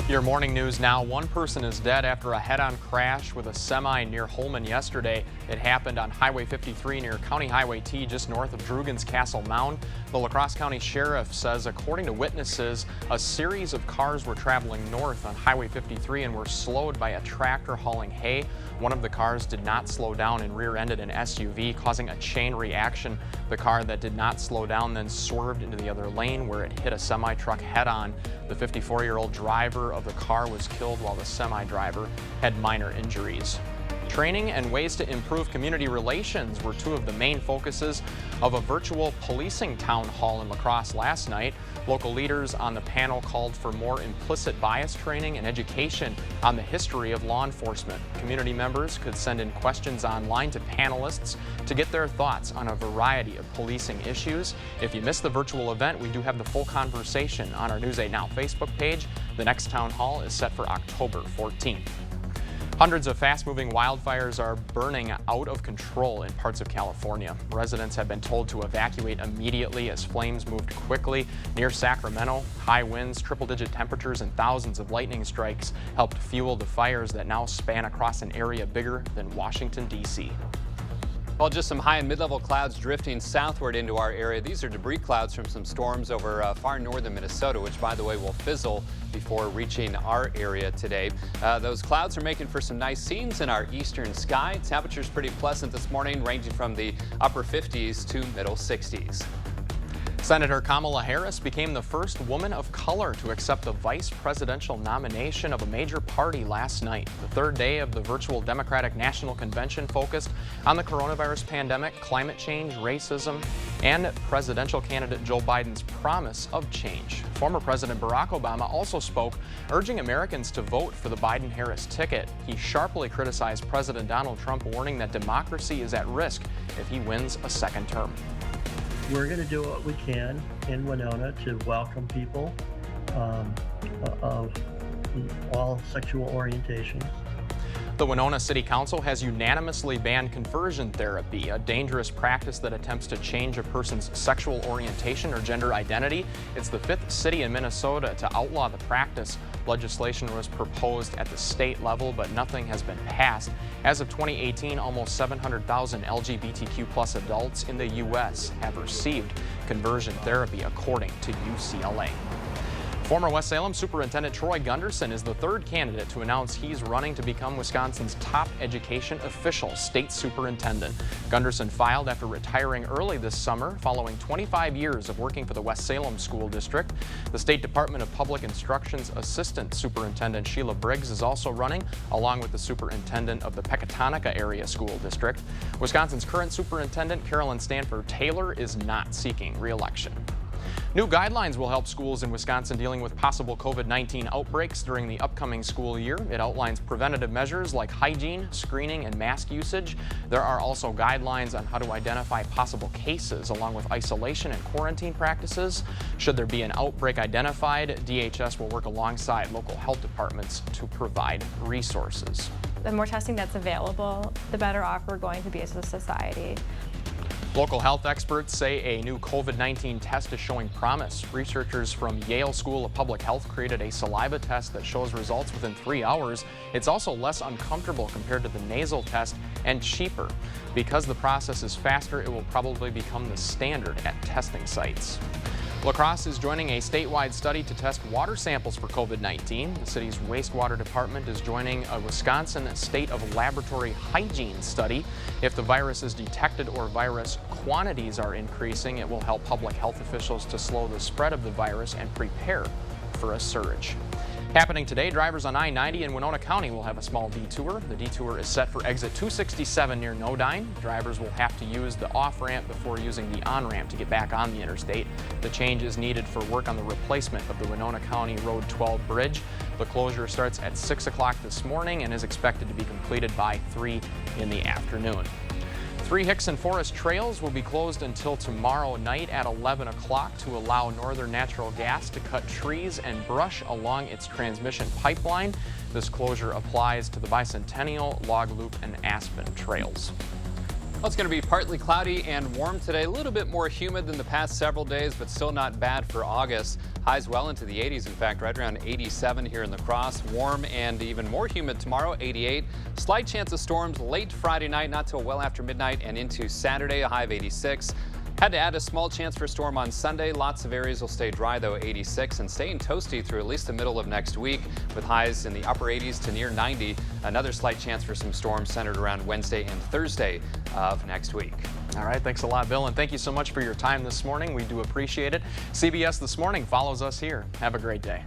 Your morning news now. One person is dead after a head-on crash with a semi near Holman yesterday. It happened on Highway 53 near County Highway T just north of Drugan's Castle Mound. The La Crosse County Sheriff says, according to witnesses, a series of cars were traveling north on Highway 53 and were slowed by a tractor hauling hay. One of the cars did not slow down and rear-ended an SUV, causing a chain reaction. The car that did not slow down then swerved into the other lane where it hit a semi-truck head-on. The 54-year-old driver of the car was killed while the semi-driver had minor injuries. Training and ways to improve community relations were two of the main focuses of a virtual policing town hall in La Crosse last night. Local leaders on the panel called for more implicit bias training and education on the history of law enforcement. Community members could send in questions online to panelists to get their thoughts on a variety of policing issues. If you missed the virtual event, we do have the full conversation on our News 8 Now Facebook page. The next town hall is set for October 14th. Hundreds of fast-moving wildfires are burning out of control in parts of California. Residents have been told to evacuate immediately as flames moved quickly near Sacramento. High winds, triple-digit temperatures, and thousands of lightning strikes helped fuel the fires that now span across an area bigger than Washington, D.C. Well, just some high and mid-level clouds drifting southward into our area. These are debris clouds from some storms over far northern Minnesota, which, by the way, will fizzle before reaching our area today. Those clouds are making for some nice scenes in our eastern sky. Temperatures pretty pleasant this morning, ranging from the upper 50s to middle 60s. Senator Kamala Harris became the first woman of color to accept the vice presidential nomination of a major party last night. The third day of the virtual Democratic National Convention focused on the coronavirus pandemic, climate change, racism, and presidential candidate Joe Biden's promise of change. Former President Barack Obama also spoke, urging Americans to vote for the Biden-Harris ticket. He sharply criticized President Donald Trump, warning that democracy is at risk if he wins a second term. We're going to do what we can in Winona to welcome people of all sexual orientations. The Winona City Council has unanimously banned conversion therapy, a dangerous practice that attempts to change a person's sexual orientation or gender identity. It's the fifth city in Minnesota to outlaw the practice. Legislation was proposed at the state level, but nothing has been passed. As of 2018, almost 700,000 LGBTQ+ adults in the U.S. have received conversion therapy, according to UCLA. Former West Salem Superintendent Troy Gunderson is the third candidate to announce he's running to become Wisconsin's top education official, state superintendent. Gunderson filed after retiring early this summer following 25 years of working for the West Salem School District. The State Department of Public Instruction's Assistant Superintendent Sheila Briggs is also running, along with the superintendent of the Pecatonica Area School District. Wisconsin's current superintendent, Carolyn Stanford Taylor, is not seeking re-election. New guidelines will help schools in Wisconsin dealing with possible COVID-19 outbreaks during the upcoming school year. It outlines preventative measures like hygiene, screening, and mask usage. There are also guidelines on how to identify possible cases, along with isolation and quarantine practices. Should there be an outbreak identified, DHS will work alongside local health departments to provide resources. The more testing that's available, the better off we're going to be as a society. Local health experts say a new COVID-19 test is showing promise. Researchers from Yale School of Public Health created a saliva test that shows results within 3 hours. It's also less uncomfortable compared to the nasal test and cheaper. Because the process is faster, it will probably become the standard at testing sites. La Crosse is joining a statewide study to test water samples for COVID-19. The city's wastewater department is joining a Wisconsin State of Laboratory Hygiene study. If the virus is detected or virus quantities are increasing, it will help public health officials to slow the spread of the virus and prepare for a surge. Happening today, drivers on I-90 in Winona County will have a small detour. The detour is set for exit 267 near Nodine. Drivers will have to use the off-ramp before using the on-ramp to get back on the interstate. The change is needed for work on the replacement of the Winona County Road 12 bridge. The closure starts at 6 o'clock this morning and is expected to be completed by 3 in the afternoon. 3 Hickson Forest trails will be closed until tomorrow night at 11 o'clock to allow Northern Natural Gas to cut trees and brush along its transmission pipeline. This closure applies to the Bicentennial, Log Loop, and Aspen trails. Well, it's going to be partly cloudy and warm today. A little bit more humid than the past several days, but still not bad for August. Highs well into the 80s. In fact, right around 87 here in La Crosse. Warm and even more humid tomorrow, 88. Slight chance of storms late Friday night, not till well after midnight, and into Saturday, a high of 86. Had to add a small chance for storm on Sunday. Lots of areas will stay dry, though, 86, and staying toasty through at least the middle of next week, with highs in the upper 80s to near 90. Another slight chance for some storms centered around Wednesday and Thursday of next week. All right, thanks a lot, Bill, and thank you so much for your time this morning. We do appreciate it. CBS This Morning follows us here. Have a great day.